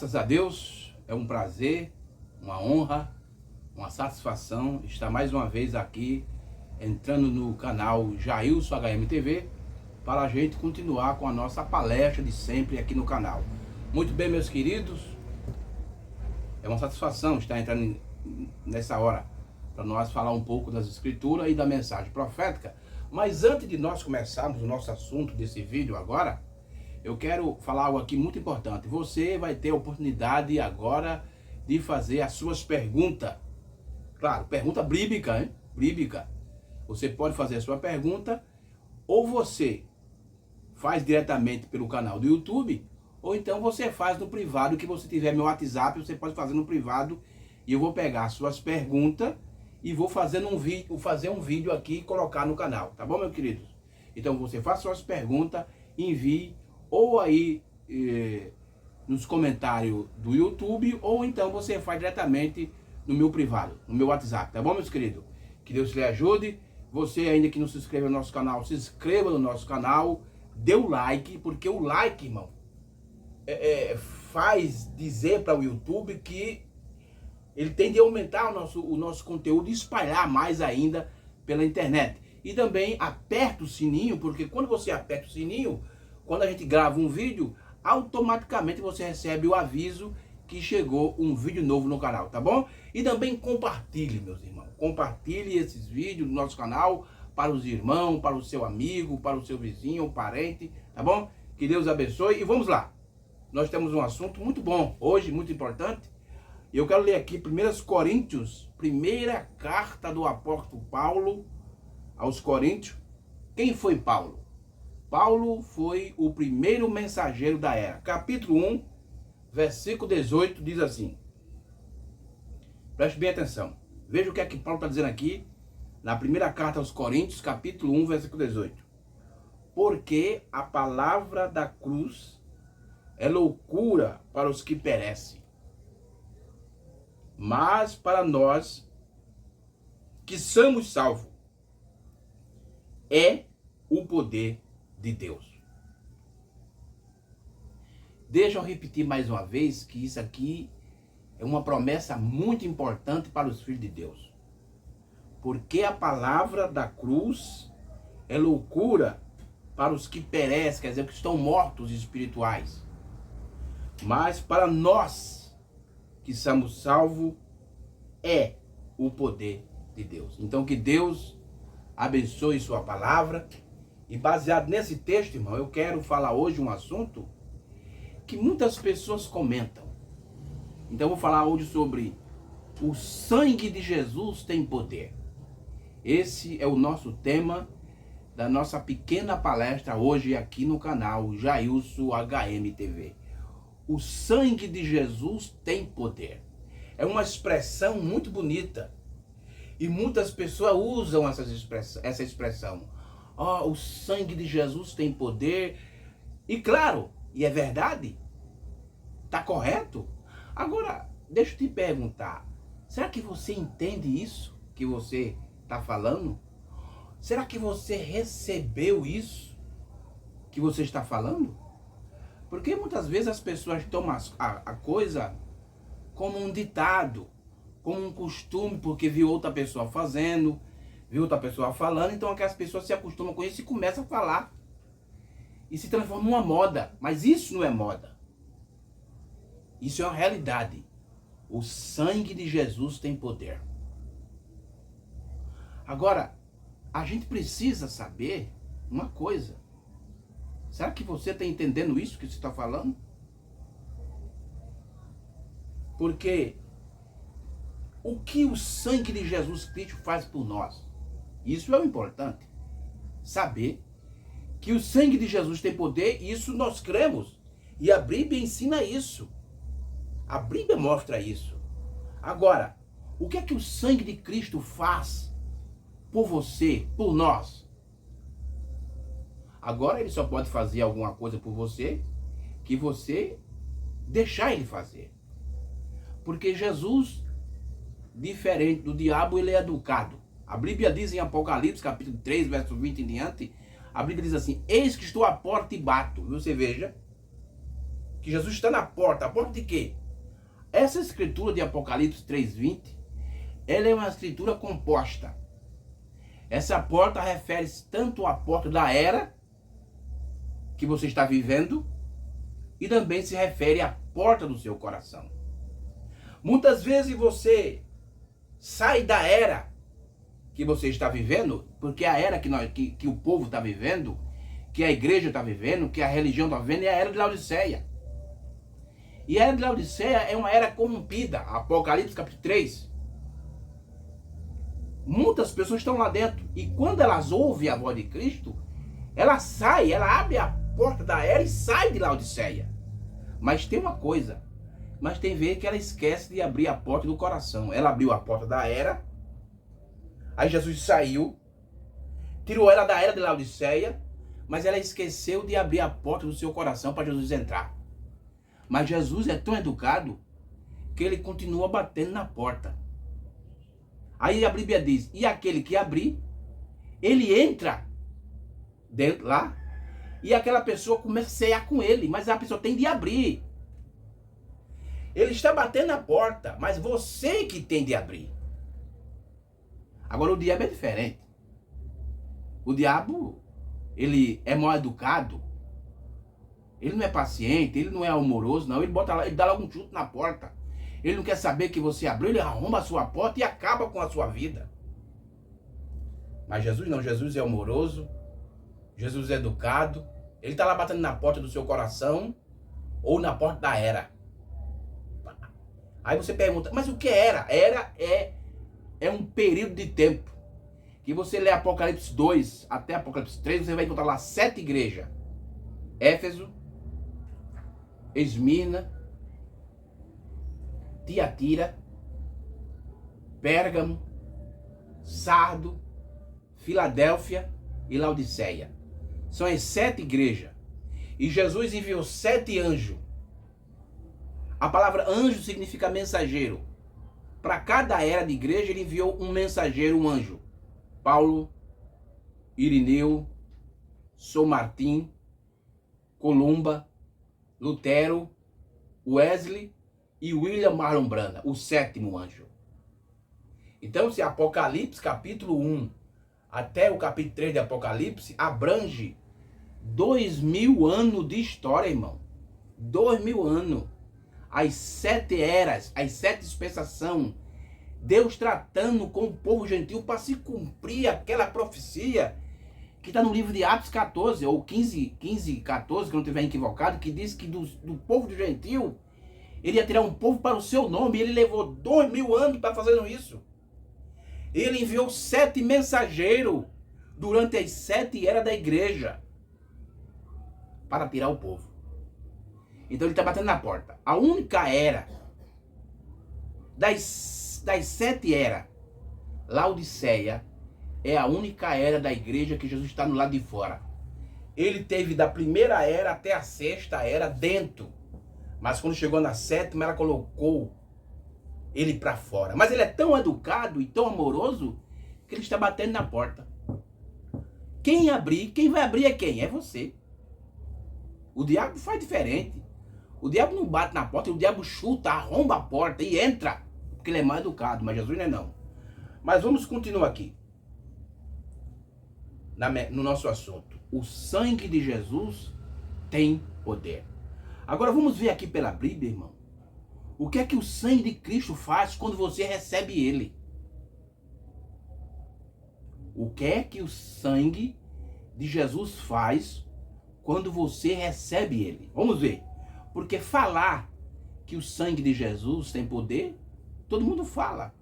Graças a Deus, é um prazer, uma honra, uma satisfação estar mais uma vez aqui, entrando no canal Jailson HM TV, para a gente continuar com a nossa palestra de sempre aqui no canal. Muito bem, meus queridos, é uma satisfação estar entrando nessa hora, para nós falar um pouco das escrituras e da mensagem profética. Mas antes de nós começarmos o nosso assunto desse vídeo agora, eu quero falar algo aqui muito importante. Você vai ter a oportunidade agora de fazer as suas perguntas. Claro, pergunta bíblica, hein? Bíblica. Você pode fazer a sua pergunta, ou você faz diretamente pelo canal do YouTube, ou então você faz no privado, que você tiver meu WhatsApp, você pode fazer no privado, e eu vou pegar as suas perguntas e vou fazer um vídeo aqui e colocar no canal, tá bom, meus queridos? Então você faz suas perguntas, envie, ou aí nos comentários do YouTube, ou então você faz diretamente no meu privado, no meu WhatsApp, tá bom, meus queridos? Que Deus lhe ajude. Você ainda que não se inscreve no nosso canal, se inscreva no nosso canal, dê o like, porque o like, irmão, faz dizer para o YouTube que ele tem de aumentar o nosso conteúdo e espalhar mais ainda pela internet. E também aperta o sininho, porque quando você aperta o sininho, quando a gente grava um vídeo, automaticamente você recebe o aviso que chegou um vídeo novo no canal, tá bom? E também compartilhe, meus irmãos. Compartilhe esses vídeos do nosso canal para os irmãos, para o seu amigo, para o seu vizinho, parente, tá bom? Que Deus abençoe. E vamos lá. Nós temos um assunto muito bom hoje, muito importante. Eu quero ler aqui 1 Coríntios, primeira carta do apóstolo Paulo aos Coríntios. Quem foi Paulo? Paulo foi o primeiro mensageiro da era. Capítulo 1, versículo 18, diz assim. Preste bem atenção. Veja o que é que Paulo está dizendo aqui, na primeira carta aos Coríntios, capítulo 1, versículo 18. Porque a palavra da cruz é loucura para os que perecem, mas para nós que somos salvos, é o poder de Deus. Deixa eu repetir mais uma vez que isso aqui é uma promessa muito importante para os filhos de Deus. Porque a palavra da cruz é loucura para os que perecem, quer dizer, que estão mortos espirituais. Mas para nós que somos salvos, é o poder de Deus. Então que Deus abençoe sua palavra. E baseado nesse texto, irmão, eu quero falar hoje um assunto que muitas pessoas comentam. Então eu vou falar hoje sobre o sangue de Jesus tem poder. Esse é o nosso tema da nossa pequena palestra hoje aqui no canal Jailson HM TV. O sangue de Jesus tem poder. É uma expressão muito bonita. E muitas pessoas usam essa expressão. Oh, o sangue de Jesus tem poder. E claro, e é verdade. Está correto? Agora, deixa eu te perguntar. Será que você entende isso que você está falando? Será que você recebeu isso que você está falando? Porque muitas vezes as pessoas tomam a coisa como um ditado, como um costume, porque viu outra pessoa fazendo, viu outra pessoa falando, então aquelas pessoas se acostumam com isso e começam a falar. E se transforma numa moda. Mas isso não é moda. Isso é uma realidade. O sangue de Jesus tem poder. Agora, a gente precisa saber uma coisa. Será que você está entendendo isso que você está falando? Porque o que o sangue de Jesus Cristo faz por nós? Isso é o importante. Saber que o sangue de Jesus tem poder, e isso nós cremos. E a Bíblia ensina isso. A Bíblia mostra isso. Agora, o que é que o sangue de Cristo faz por você, por nós? Agora ele só pode fazer alguma coisa por você que você deixar ele fazer. Porque Jesus, diferente do diabo, ele é educado. A Bíblia diz em Apocalipse, capítulo 3, verso 20 em diante, a Bíblia diz assim: eis que estou à porta e bato. Você veja, que Jesus está na porta. A porta de quê? Essa escritura de Apocalipse 3:20, ela é uma escritura composta. Essa porta refere-se tanto à porta da era que você está vivendo e também se refere à porta do seu coração. Muitas vezes você sai da era que você está vivendo, porque a era que o povo está vivendo, que a igreja está vivendo, que a religião está vivendo, é a era de Laodiceia. E a era de Laodiceia é uma era corrompida. Apocalipse capítulo 3. Muitas pessoas estão lá dentro. E quando elas ouvem a voz de Cristo, ela sai, ela abre a porta da era e sai de Laodiceia. Mas tem uma coisa. Mas tem vezes que ela esquece de abrir a porta do coração. Ela abriu a porta da era. Aí Jesus saiu. Tirou ela da era de Laodiceia. Mas ela esqueceu de abrir a porta do seu coração para Jesus entrar. Mas Jesus é tão educado que ele continua batendo na porta. Aí a Bíblia diz, e aquele que abrir, ele entra dentro lá, e aquela pessoa começa a cear com ele, mas a pessoa tem de abrir. Ele está batendo na porta, mas você que tem de abrir. Agora o diabo é diferente. O diabo, ele é mal educado. Ele não é paciente, ele não é amoroso, não. Ele bota lá, ele dá logo um chute na porta. Ele não quer saber que você abriu, ele arromba a sua porta e acaba com a sua vida. Mas Jesus não, Jesus é amoroso, Jesus é educado. Ele está lá batendo na porta do seu coração ou na porta da era. Aí você pergunta, mas o que é era? Era é um período de tempo. Que você lê Apocalipse 2 até Apocalipse 3, você vai encontrar lá 7 igrejas. Éfeso, Esmirna, Tiatira, Pérgamo, Sardo, Filadélfia e Laodiceia. São as 7 igrejas. E Jesus enviou 7 anjos. A palavra anjo significa mensageiro. Para cada era de igreja ele enviou um mensageiro, um anjo. Paulo, Irineu, São Martim, Columba, Lutero, Wesley e William Marlon Branham, o 7º anjo. Então, se Apocalipse capítulo 1 até o capítulo 3 de Apocalipse abrange 2000 anos de história, irmão. 2000 anos. As 7 eras, as 7 dispensações. Deus tratando com o povo gentil para se cumprir aquela profecia que está no livro de Atos 14, ou 15, 14, que eu não estiver equivocado, que diz que do povo do gentil, ele ia tirar um povo para o seu nome, e ele levou 2000 anos para fazendo isso. Ele enviou 7 mensageiros durante as 7 eras da igreja para tirar o povo. Então ele está batendo na porta. A única era das 7 eras, Laodiceia, é a única era da igreja que Jesus está no lado de fora. Ele teve da primeira era até a 6ª era dentro. Mas quando chegou na 7ª, ela colocou ele para fora. Mas ele é tão educado e tão amoroso que ele está batendo na porta. Quem vai abrir é quem? É você. O diabo faz diferente. O diabo não bate na porta, o diabo chuta, arromba a porta e entra. Porque ele é mais educado, mas Jesus não é não. Mas vamos continuar aqui. No nosso assunto. O sangue de Jesus tem poder. Agora vamos ver aqui pela Bíblia, irmão. O que é que o sangue de Cristo faz quando você recebe ele? O que é que o sangue de Jesus faz quando você recebe ele? Vamos ver. Porque falar que o sangue de Jesus tem poder, todo mundo fala.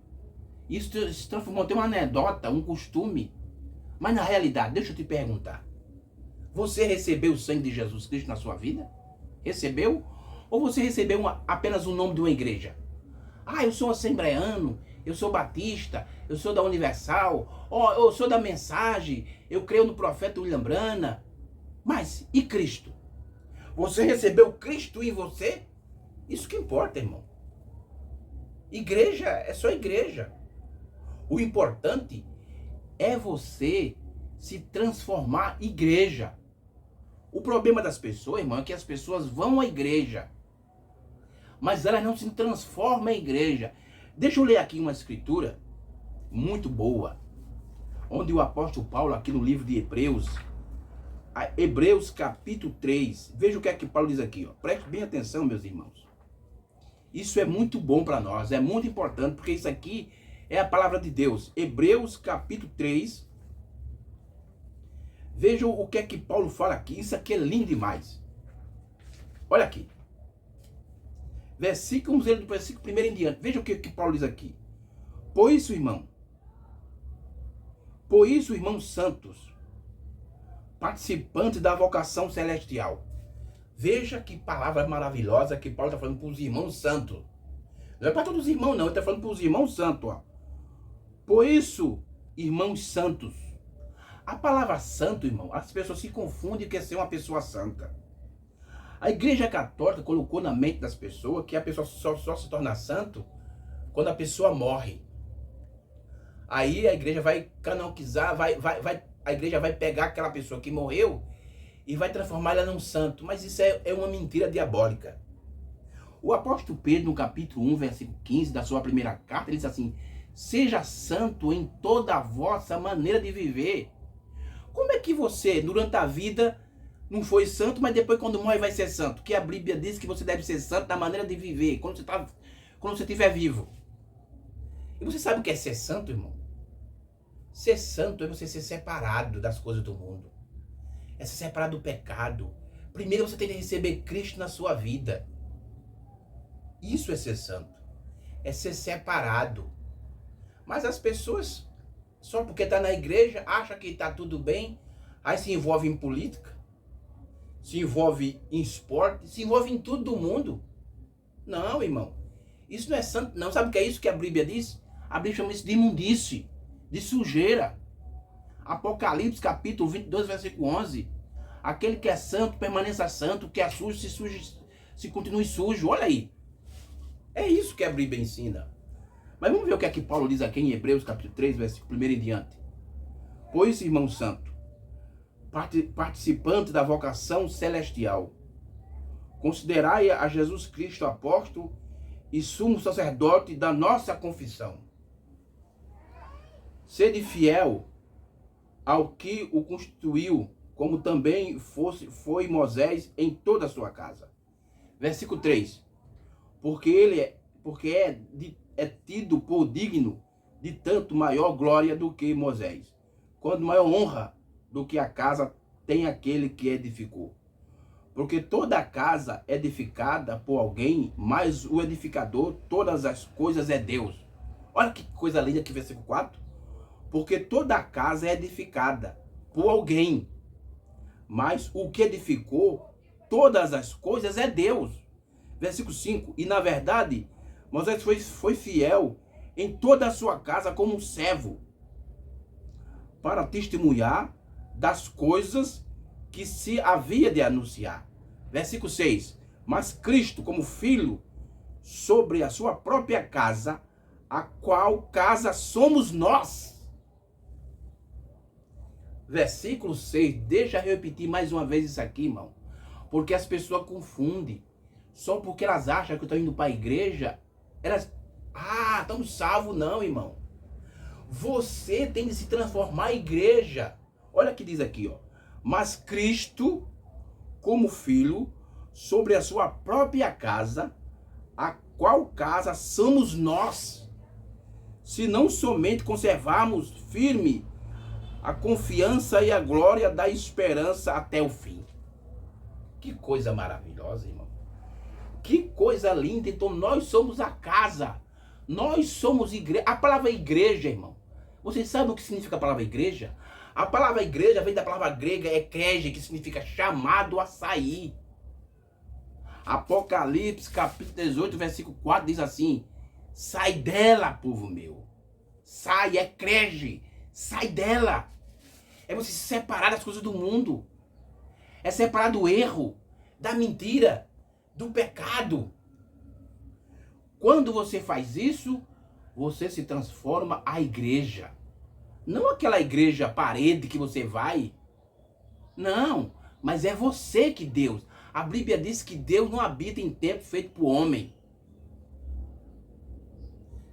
Isso se transformou em uma anedota, um costume. Mas na realidade, deixa eu te perguntar. Você recebeu o sangue de Jesus Cristo na sua vida? Recebeu? Ou você recebeu apenas o nome de uma igreja? Ah, eu sou assembleano, eu sou batista, eu sou da Universal, eu sou da Mensagem, eu creio no profeta William Branham. Mas, e Cristo? Você recebeu Cristo em você? Isso que importa, irmão. Igreja é só igreja. O importante é você se transformar em igreja. O problema das pessoas, irmão, é que as pessoas vão à igreja, mas elas não se transformam em igreja. Deixa eu ler aqui uma escritura muito boa, onde o apóstolo Paulo, aqui no livro de Hebreus, Hebreus capítulo 3, veja o que é que Paulo diz aqui, ó. Preste bem atenção, meus irmãos. Isso é muito bom para nós, é muito importante, porque isso aqui é a palavra de Deus. Hebreus capítulo 3, veja o que é que Paulo fala aqui, isso aqui é lindo demais. Olha aqui. Vamos ler do versículo 1 em diante. Veja o que Paulo diz aqui. Por isso, irmãos santos, participantes da vocação celestial. Veja que palavra maravilhosa que Paulo está falando para os irmãos santos. Não é para todos os irmãos, não. Ele está falando para os irmãos santos. Ó. Por isso, irmãos santos. A palavra santo, irmão, as pessoas se confundem que é ser uma pessoa santa. A Igreja Católica colocou na mente das pessoas que a pessoa só se torna santo quando a pessoa morre. Aí a igreja vai canonizar, a igreja vai pegar aquela pessoa que morreu e vai transformar ela num santo. Mas isso é uma mentira diabólica. O apóstolo Pedro, no capítulo 1, versículo 15 da sua primeira carta, ele diz assim: seja santo em toda a vossa maneira de viver. Como é que você, durante a vida, não foi santo, mas depois quando morre vai ser santo? Que a Bíblia diz que você deve ser santo na maneira de viver, quando você estiver vivo. E você sabe o que é ser santo, irmão? Ser santo é você ser separado das coisas do mundo. É ser separado do pecado. Primeiro você tem que receber Cristo na sua vida. Isso é ser santo. É ser separado. Mas as pessoas, só porque está na igreja, acham que está tudo bem, aí se envolve em política, se envolve em esporte, se envolve em tudo do mundo. Não, irmão. Isso não é santo, não. Sabe o que é isso que a Bíblia diz? A Bíblia chama isso de imundície, de sujeira. Apocalipse capítulo 22, versículo 11. Aquele que é santo, permaneça santo. Que é sujo, se continue sujo. Olha aí. É isso que a Bíblia ensina. Mas vamos ver o que é que Paulo diz aqui em Hebreus capítulo 3, versículo 1 em diante. Pois, irmão santo, participante da vocação celestial, considerai a Jesus Cristo apóstolo e sumo sacerdote da nossa confissão. Sede fiel ao que o constituiu, como também foi Moisés em toda a sua casa. Versículo 3. Porque é tido por digno de tanto maior glória do que Moisés, quanto maior honra do que a casa tem aquele que edificou. Porque toda a casa é edificada por alguém, mas o edificador, todas as coisas é Deus. Olha que coisa linda aqui, versículo 4. Porque toda a casa é edificada por alguém, mas o que edificou todas as coisas é Deus. Versículo 5. E na verdade, Moisés foi fiel em toda a sua casa como um servo, para testemunhar das coisas que se havia de anunciar. Versículo 6. Mas Cristo como filho sobre a sua própria casa, a qual casa somos nós. Versículo 6, deixa eu repetir mais uma vez isso aqui, irmão. Porque as pessoas confundem. Só porque elas acham que estão indo para a igreja, elas... estão salvos. Não, irmão. Você tem de se transformar em igreja. Olha o que diz aqui, ó. Mas Cristo, como filho, sobre a sua própria casa, a qual casa somos nós, se não somente conservarmos firme a confiança e a glória da esperança até o fim. Que coisa maravilhosa, irmão. Que coisa linda. Então nós somos a casa. Nós somos igreja. A palavra igreja, irmão. Vocês sabem o que significa a palavra igreja? A palavra igreja vem da palavra grega ekrege, que significa chamado a sair. Apocalipse capítulo 18, versículo 4 diz assim: sai dela, povo meu. Sai, ekrege. Sai dela. É você se separar das coisas do mundo. É separar do erro, da mentira, do pecado. Quando você faz isso, você se transforma a igreja. Não aquela igreja parede que você vai. Não, mas é você que Deus. A Bíblia diz que Deus não habita em templo feito por homem.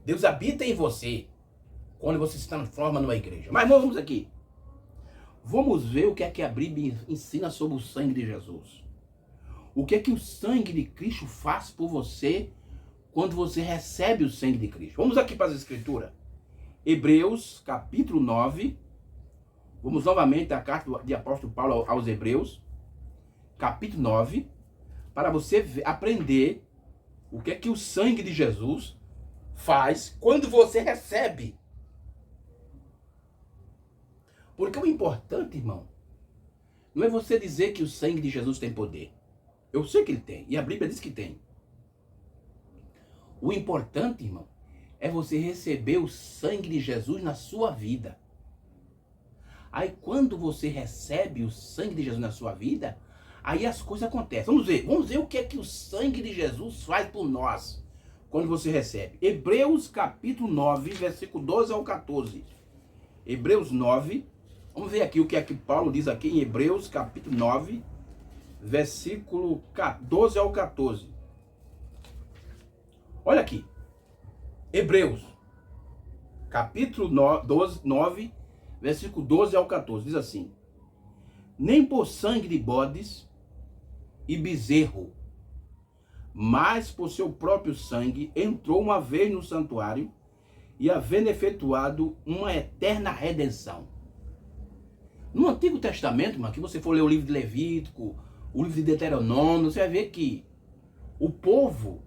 Deus habita em você quando você se transforma numa igreja. Mas vamos aqui. Vamos ver o que é que a Bíblia ensina sobre o sangue de Jesus. O que é que o sangue de Cristo faz por você quando você recebe o sangue de Cristo. Vamos aqui para as escrituras. Hebreus, capítulo 9. Vamos novamente à carta de apóstolo Paulo aos Hebreus, capítulo 9, para você aprender o que é que o sangue de Jesus faz quando você recebe. Porque o importante, irmão, não é você dizer que o sangue de Jesus tem poder. Eu sei que ele tem, e a Bíblia diz que tem. O importante, irmão, é você receber o sangue de Jesus na sua vida. Aí quando você recebe o sangue de Jesus na sua vida, aí as coisas acontecem. Vamos ver o que é que o sangue de Jesus faz por nós quando você recebe. Hebreus capítulo 9, versículo 12 ao 14. Hebreus 9, vamos ver aqui o que é que Paulo diz aqui em Hebreus capítulo 9, versículo 12 ao 14. Olha aqui. Hebreus capítulo 9, versículo 12 ao 14. Diz assim: nem por sangue de bodes e bezerro, mas por seu próprio sangue entrou uma vez no santuário, e havendo efetuado uma eterna redenção. No Antigo Testamento, mas que você for ler o livro de Levítico, o livro de Deuteronômio, você vai ver que o povo,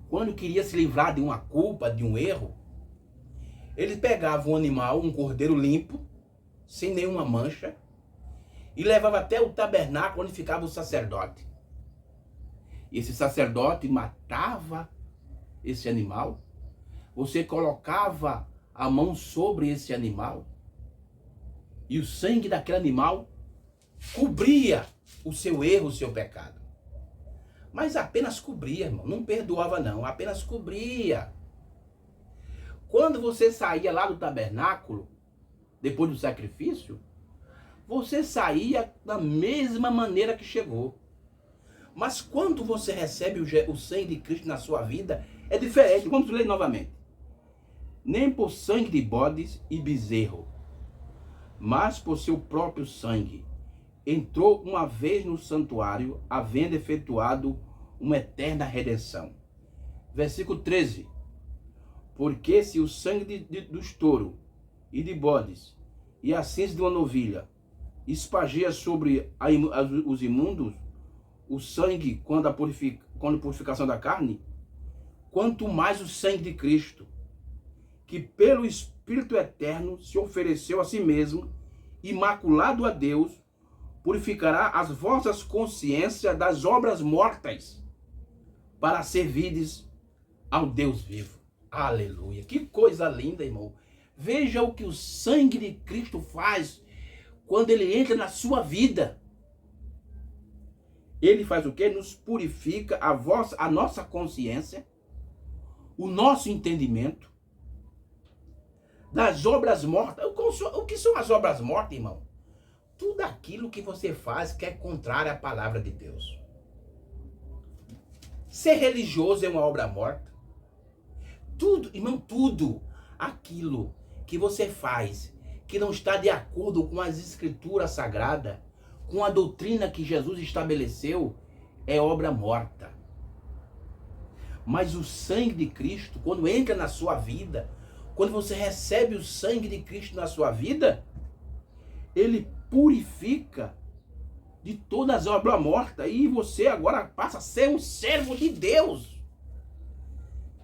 quando queria se livrar de uma culpa, de um erro, eles pegavam um animal, um cordeiro limpo, sem nenhuma mancha, e levavam até o tabernáculo onde ficava o sacerdote. E esse sacerdote matava esse animal, você colocava a mão sobre esse animal, e o sangue daquele animal cobria o seu erro, o seu pecado. Mas apenas cobria, irmão, não perdoava não, apenas cobria. Quando você saía lá do tabernáculo, depois do sacrifício, você saía da mesma maneira que chegou. Mas quando você recebe o sangue de Cristo na sua vida, é diferente. Vamos ler novamente. Nem por sangue de bodes e bezerro, mas por seu próprio sangue, entrou uma vez no santuário, havendo efetuado uma eterna redenção. Versículo 13. Porque se o sangue dos touros e de bodes e a cinza de uma novilha espargia sobre os imundos o sangue quando a purificação da carne, quanto mais o sangue de Cristo, que pelo Espírito Eterno se ofereceu a si mesmo, imaculado a Deus, purificará as vossas consciências das obras mortas, para servirdes ao Deus vivo. Aleluia. Que coisa linda, irmão. Veja o que o sangue de Cristo faz quando ele entra na sua vida. Ele faz o quê? Nos purifica a nossa consciência, o nosso entendimento das obras mortas. O que são as obras mortas, irmão? Tudo aquilo que você faz que é contrário à palavra de Deus. Ser religioso é uma obra morta. Tudo, irmão, tudo aquilo que você faz que não está de acordo com as escrituras sagradas, com a doutrina que Jesus estabeleceu, é obra morta. Mas o sangue de Cristo, quando entra na sua vida, quando você recebe o sangue de Cristo na sua vida, ele purifica de todas as obras mortas, e você agora passa a ser um servo de Deus.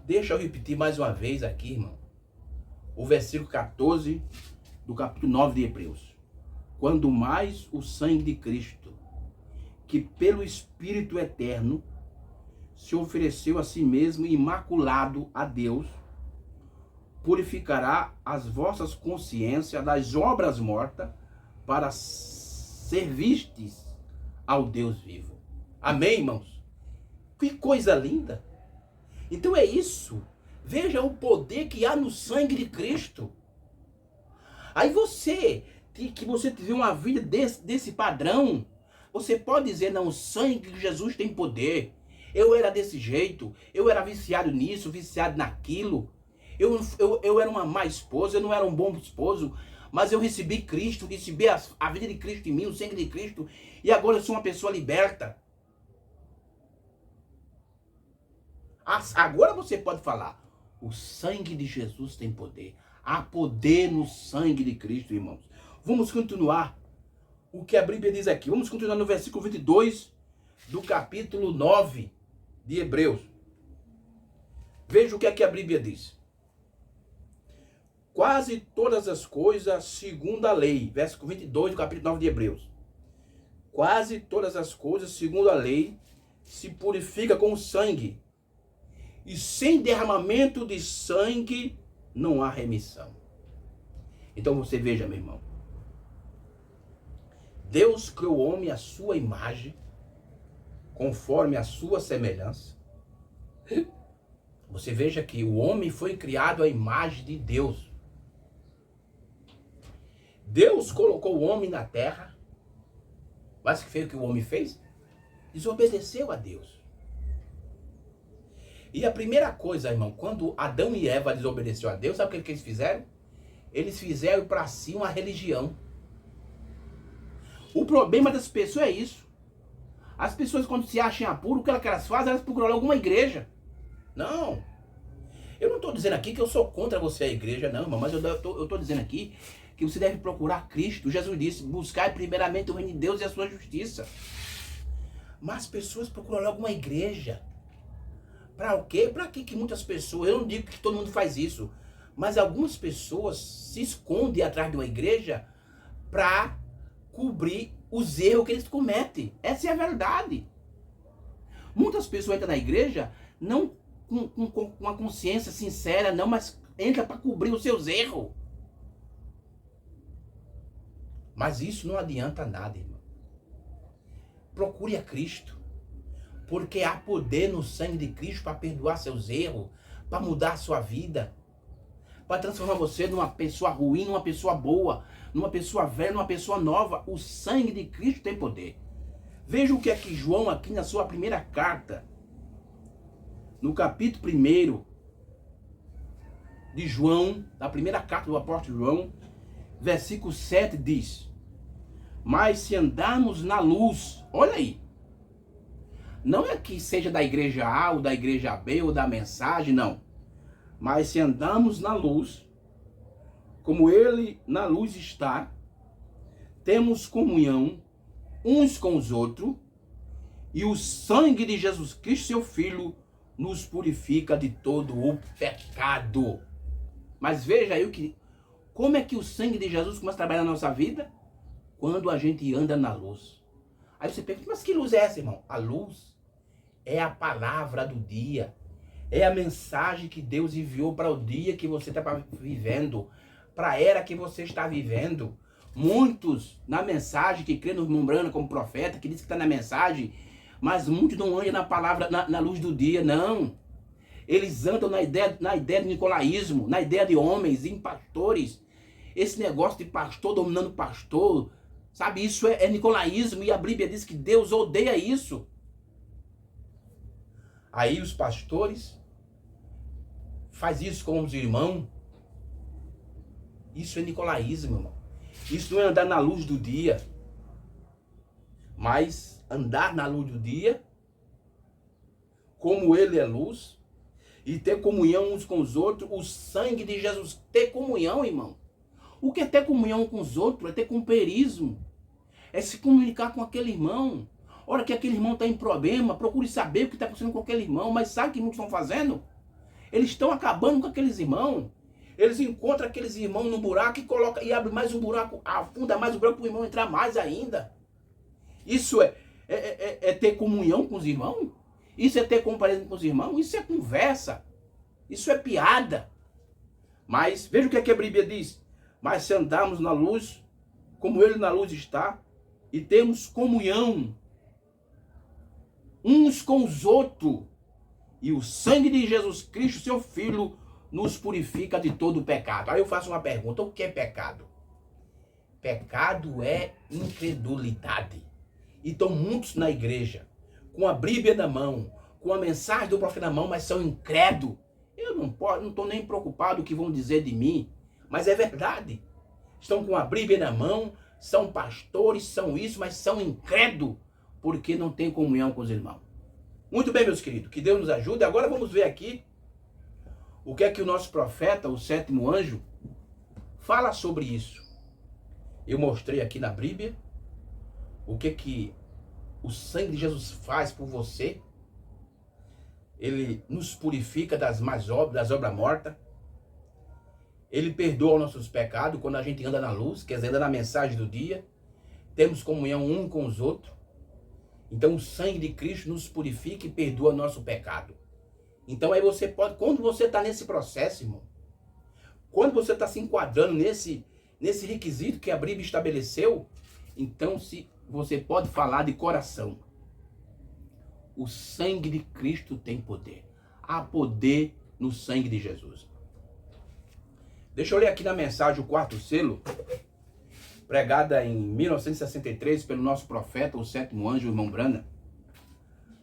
Deixa eu repetir mais uma vez aqui, irmão, o versículo 14 do capítulo 9 de Hebreus. Quando mais o sangue de Cristo, que pelo Espírito Eterno se ofereceu a si mesmo imaculado a Deus, purificará as vossas consciências das obras mortas, para servistes ao Deus vivo. Amém, irmãos? Que coisa linda! Então é isso. Veja o poder que há no sangue de Cristo. Aí você tiver uma vida desse padrão, você pode dizer, não, o sangue de Jesus tem poder. Eu era desse jeito, eu era viciado nisso, viciado naquilo. Eu era uma má esposa, eu não era um bom esposo, mas eu recebi Cristo, recebi a vida de Cristo em mim, o sangue de Cristo, e agora eu sou uma pessoa liberta. Agora você pode falar, o sangue de Jesus tem poder. Há poder no sangue de Cristo, irmãos. Vamos continuar o que a Bíblia diz aqui. Vamos continuar no versículo 22 do capítulo 9 de Hebreus. Veja o que aqui a Bíblia diz. Quase todas as coisas segundo a lei. Versículo 22 do capítulo 9 de Hebreus. Quase todas as coisas segundo a lei se purifica com o sangue. E sem derramamento de sangue não há remissão. Então você veja, meu irmão. Deus criou o homem à sua imagem, conforme a sua semelhança. Você veja que o homem foi criado à imagem de Deus. Deus colocou o homem na terra. Mas que foi o que o homem fez? Desobedeceu a Deus. E a primeira coisa, irmão, quando Adão e Eva desobedeceram a Deus, sabe o que eles fizeram? Eles fizeram para si uma religião. O problema das pessoas é isso. As pessoas, quando se acham apuros, o que elas fazem? Elas procuram alguma igreja. Não. Eu não estou dizendo aqui que eu sou contra você, a igreja, não, irmão, mas eu estou dizendo aqui que você deve procurar Cristo. Jesus disse, buscar primeiramente o reino de Deus e a sua justiça. Mas as pessoas procuram alguma igreja. Para o quê? Para que muitas pessoas, eu não digo que todo mundo faz isso, mas algumas pessoas se escondem atrás de uma igreja para cobrir os erros que eles cometem. Essa é a verdade. Muitas pessoas entram na igreja não com uma consciência sincera, não, mas entra para cobrir os seus erros. Mas isso não adianta nada, irmão. Procure a Cristo. Porque há poder no sangue de Cristo para perdoar seus erros, para mudar a sua vida, para transformar você numa pessoa ruim, numa pessoa boa, numa pessoa velha, numa pessoa nova. O sangue de Cristo tem poder. Veja o que é que João, aqui na sua primeira carta, no capítulo 1 de João, na primeira carta do apóstolo João, versículo 7 diz: mas se andarmos na luz, olha aí, não é que seja da igreja A ou da igreja B ou da mensagem, não. Mas se andamos na luz, como ele na luz está, temos comunhão uns com os outros, e o sangue de Jesus Cristo, seu Filho, nos purifica de todo o pecado. Mas veja aí como é que o sangue de Jesus começa a trabalhar na nossa vida? Quando a gente anda na luz. Aí você pergunta, mas que luz é essa, irmão? A luz é a palavra do dia. É a mensagem que Deus enviou para o dia que você está vivendo. Para a era que você está vivendo. Muitos na mensagem que crê no irmão Branham como profeta, que diz que está na mensagem, mas muitos não andam na palavra, na luz do dia, não. Eles andam na ideia de nicolaísmo, na ideia de homens, em pastores. Esse negócio de pastor dominando pastor, sabe, isso é nicolaísmo, e a Bíblia diz que Deus odeia isso. Aí os pastores faz isso com os irmãos. Isso é nicolaísmo, irmão. Isso não é andar na luz do dia. Mas andar na luz do dia, como ele é luz, e ter comunhão uns com os outros, o sangue de Jesus. Ter comunhão, irmão. O que é ter comunhão com os outros? É ter companheirismo. É se comunicar com aquele irmão. Hora que aquele irmão está em problema, procure saber o que está acontecendo com aquele irmão. Mas sabe o que muitos estão fazendo? Eles estão acabando com aqueles irmãos. Eles encontram aqueles irmãos no buraco e abre mais um buraco, afunda mais o buraco para o irmão entrar mais ainda. Isso é ter comunhão com os irmãos? Isso é ter companheirismo com os irmãos? Isso é conversa. Isso é piada. Mas veja o que a Bíblia diz. Mas se andarmos na luz, como ele na luz está, e temos comunhão uns com os outros, e o sangue de Jesus Cristo, seu Filho, nos purifica de todo o pecado. Aí eu faço uma pergunta, o que é pecado? Pecado é incredulidade. Então muitos na igreja, com a Bíblia na mão, com a mensagem do profeta na mão, mas são incrédulos. Eu não estou nem preocupado o que vão dizer de mim, mas é verdade. Estão com a Bíblia na mão, são pastores, são isso, mas são incrédulos, porque não tem comunhão com os irmãos. Muito bem, meus queridos, que Deus nos ajude. Agora vamos ver aqui o que é que o nosso profeta, o sétimo anjo, fala sobre isso. Eu mostrei aqui na Bíblia o que o sangue de Jesus faz por você. Ele nos purifica das más obras, das obras mortas. Ele perdoa os nossos pecados quando a gente anda na luz, quer dizer, anda na mensagem do dia. Temos comunhão um com os outros. Então o sangue de Cristo nos purifica e perdoa nosso pecado. Então aí você pode, quando você está nesse processo, irmão, quando você está se enquadrando nesse requisito que a Bíblia estabeleceu, então você pode falar de coração. O sangue de Cristo tem poder. Há poder no sangue de Jesus. Deixa eu ler aqui na mensagem o quarto selo, pregada em 1963 pelo nosso profeta, o sétimo anjo, o irmão Branham.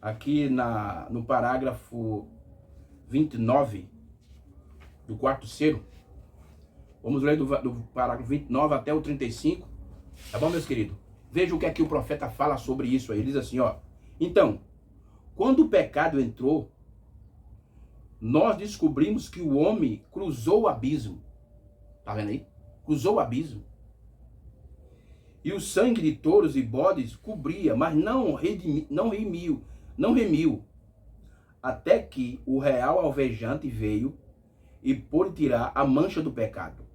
Aqui no parágrafo 29 do quarto selo. Vamos ler do parágrafo 29 até o 35. Tá bom, meus queridos? Veja o que é que o profeta fala sobre isso aí. Ele diz assim, ó. Então, quando o pecado entrou, nós descobrimos que o homem cruzou o abismo. Tá vendo aí? Cruzou o abismo. E o sangue de touros e bodes cobria, mas não remiu. Até que o real alvejante veio e pôde tirar a mancha do pecado.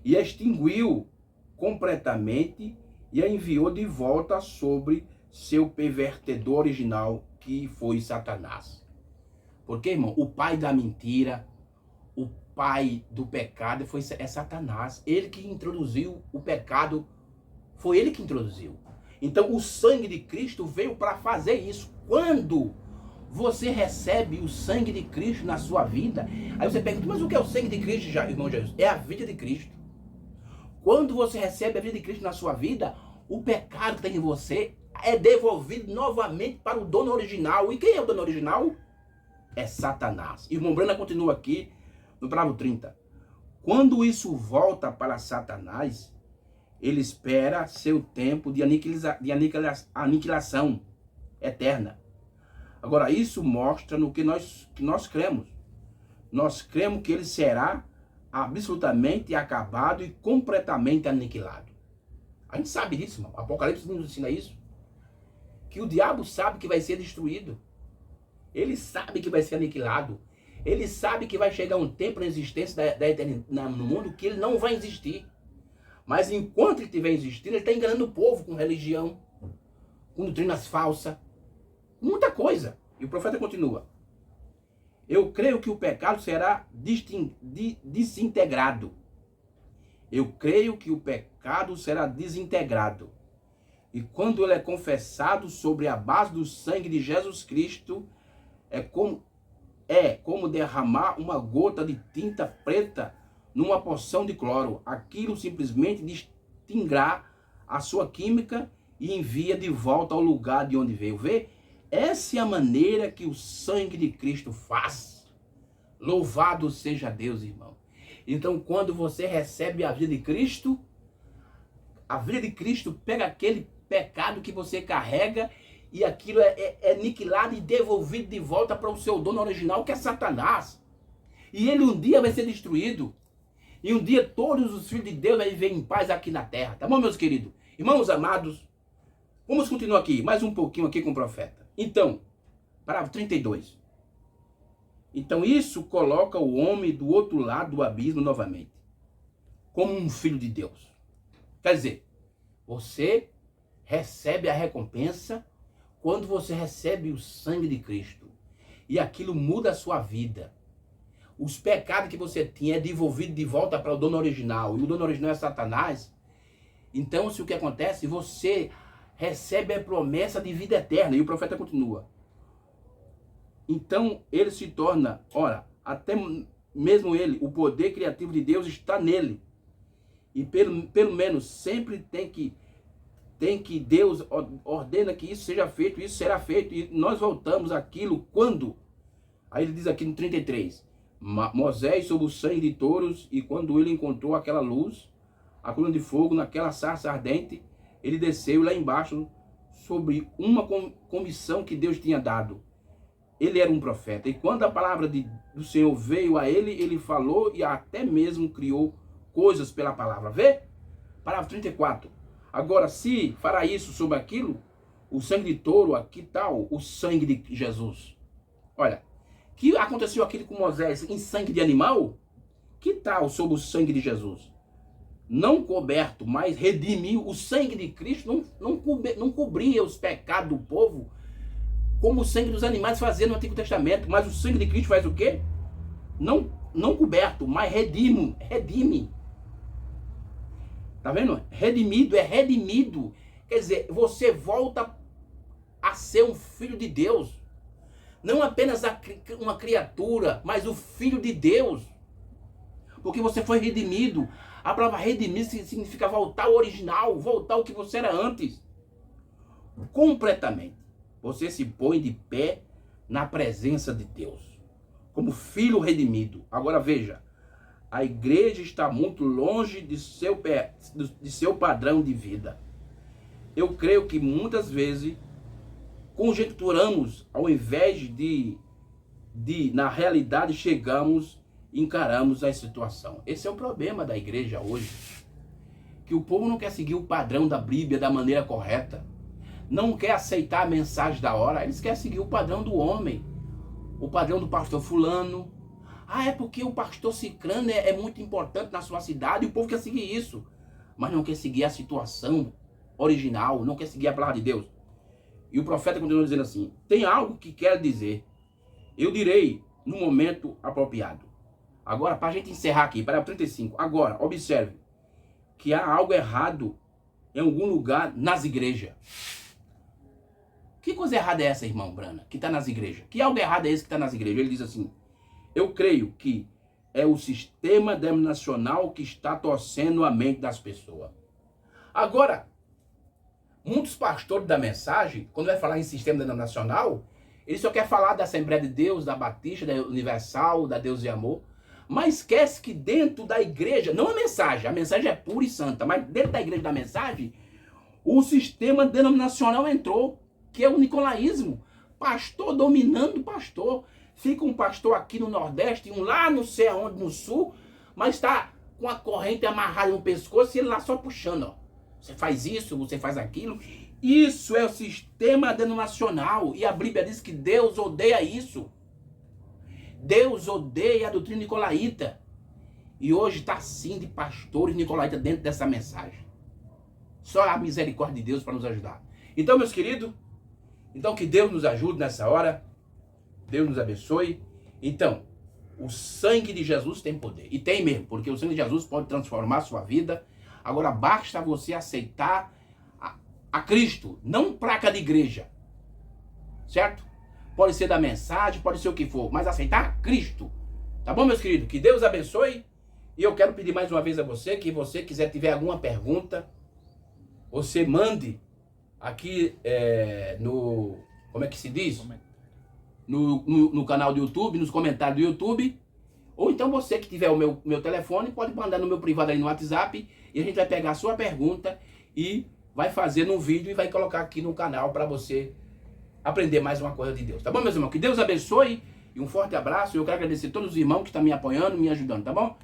E extinguiu completamente e a enviou de volta sobre seu pervertedor original, que foi Satanás. Porque, irmão, o pai da mentira, o pai do pecado é Satanás. Ele que introduziu o pecado, foi ele que introduziu. Então o sangue de Cristo veio para fazer isso. Quando você recebe o sangue de Cristo na sua vida, aí você pergunta, mas o que é o sangue de Cristo, irmão Jesus? É a vida de Cristo. Quando você recebe a vida de Cristo na sua vida, o pecado que tem em você é devolvido novamente para o dono original. E quem é o dono original? É Satanás. E o irmão Branham continua aqui no parágrafo 30. Quando isso volta para Satanás, ele espera seu tempo de aniquilação eterna. Agora, isso mostra no que nós cremos. Nós cremos que ele será absolutamente acabado e completamente aniquilado. A gente sabe disso, irmão. O Apocalipse nos ensina isso. Que o diabo sabe que vai ser destruído. Ele sabe que vai ser aniquilado. Ele sabe que vai chegar um tempo na existência da eternidade no mundo que ele não vai existir. Mas enquanto ele estiver existindo, ele está enganando o povo com religião, com doutrinas falsas, muita coisa. E o profeta continua. Eu creio que o pecado será desintegrado. Eu creio que o pecado será desintegrado. E quando ele é confessado sobre a base do sangue de Jesus Cristo, é como derramar uma gota de tinta preta numa poção de cloro. Aquilo simplesmente distinguirá a sua química e envia de volta ao lugar de onde veio. Vê? Essa é a maneira que o sangue de Cristo faz. Louvado seja Deus, irmão. Então, quando você recebe a vida de Cristo pega aquele pecado que você carrega e aquilo é aniquilado e devolvido de volta para o seu dono original, que é Satanás. E ele um dia vai ser destruído. E um dia todos os filhos de Deus vão viver em paz aqui na terra. Tá bom, meus queridos? Irmãos amados, vamos continuar aqui, mais um pouquinho aqui com o profeta. Então, parágrafo 32. Então isso coloca o homem do outro lado do abismo novamente, como um filho de Deus. Quer dizer, você recebe a recompensa quando você recebe o sangue de Cristo. E aquilo muda a sua vida. Os pecados que você tinha é devolvido de volta para o dono original. E o dono original é Satanás. Então, o que acontece? Você recebe a promessa de vida eterna. E o profeta continua. Então, ele se torna, ora, até mesmo ele, o poder criativo de Deus está nele. E pelo menos sempre tem que tem que Deus ordena que isso seja feito, isso será feito, e nós voltamos àquilo quando? Aí ele diz aqui no 33, Moisés sob o sangue de touros, e quando ele encontrou aquela luz, a coluna de fogo, naquela sarça ardente, ele desceu lá embaixo sobre uma comissão que Deus tinha dado. Ele era um profeta, e quando a palavra do Senhor veio a ele, ele falou e até mesmo criou coisas pela palavra. Vê? Parágrafo 34. Agora, se fará isso sobre aquilo, o sangue de touro, aqui tal, o sangue de Jesus. Olha, que aconteceu aquilo com Moisés em sangue de animal? Que tal sobre o sangue de Jesus? Não coberto, mas redimiu. O sangue de Cristo não cobria os pecados do povo, como o sangue dos animais fazia no Antigo Testamento. Mas o sangue de Cristo faz o quê? Não coberto, mas redime. Tá vendo? Redimido, é redimido. Quer dizer, você volta a ser um filho de Deus. Não apenas uma criatura, mas o filho de Deus. Porque você foi redimido. A palavra redimir significa voltar ao original, voltar ao que você era antes. Completamente. Você se põe de pé na presença de Deus, como filho redimido. Agora veja, a igreja está muito longe de seu padrão de vida. Eu creio que muitas vezes conjecturamos, ao invés de na realidade chegamos e encaramos a situação. Esse é o problema da igreja hoje, que o povo não quer seguir o padrão da Bíblia da maneira correta, não quer aceitar a mensagem da hora, eles querem seguir o padrão do homem, o padrão do pastor fulano. É porque o pastor cicrano é muito importante na sua cidade, e o povo quer seguir isso, mas não quer seguir a situação original, não quer seguir a palavra de Deus. E o profeta continua dizendo assim, tem algo que quer dizer, eu direi no momento apropriado. Agora, para a gente encerrar aqui, para 35, agora, observe que há algo errado em algum lugar nas igrejas. Que coisa errada é essa, irmão Brana, que está nas igrejas? Que algo errado é esse que está nas igrejas? Ele diz assim, eu creio que é o sistema denominacional que está torcendo a mente das pessoas. Agora, muitos pastores da mensagem, quando vai falar em sistema denominacional, ele só quer falar da Assembleia de Deus, da Batista, da Universal, da Deus e Amor, mas esquece que dentro da igreja, não a mensagem é pura e santa, mas dentro da igreja da mensagem, o sistema denominacional entrou, que é o nicolaísmo. Pastor dominando pastor. Fica um pastor aqui no Nordeste, um lá não sei aonde no Sul, mas está com a corrente amarrada no pescoço e ele lá só puxando. Ó. Você faz isso, você faz aquilo. Isso é o sistema denominacional. E a Bíblia diz que Deus odeia isso. Deus odeia a doutrina nicolaíta. E hoje está assim de pastores nicolaítas dentro dessa mensagem. Só a misericórdia de Deus para nos ajudar. Então, meus queridos, que Deus nos ajude nessa hora. Deus nos abençoe. Então, o sangue de Jesus tem poder. E tem mesmo, porque o sangue de Jesus pode transformar a sua vida. Agora, basta você aceitar a Cristo, não placa de igreja. Certo? Pode ser da mensagem, pode ser o que for, mas aceitar Cristo. Tá bom, meus queridos? Que Deus abençoe. E eu quero pedir mais uma vez a você, que você quiser tiver alguma pergunta, você mande aqui no... Como é que se diz? No canal do YouTube, nos comentários do YouTube. Ou então você que tiver o meu telefone, pode mandar no meu privado aí no WhatsApp. E a gente vai pegar a sua pergunta e vai fazer num vídeo e vai colocar aqui no canal para você aprender mais uma coisa de Deus. Tá bom, meus irmãos? Que Deus abençoe e um forte abraço. Eu quero agradecer a todos os irmãos que estão me apoiando, me ajudando, tá bom?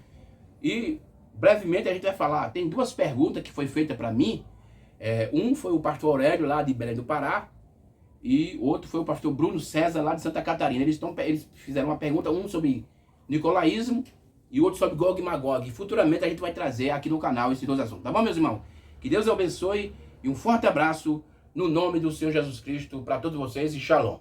E brevemente a gente vai falar. Tem duas perguntas que foi feita para mim. Um foi o pastor Aurélio lá de Belém do Pará. E outro foi o pastor Bruno César, lá de Santa Catarina. Eles fizeram uma pergunta, um sobre nicolaísmo e outro sobre Gog e Magog. E futuramente a gente vai trazer aqui no canal esses dois assuntos. Tá bom, meus irmãos? Que Deus abençoe e um forte abraço no nome do Senhor Jesus Cristo para todos vocês e shalom.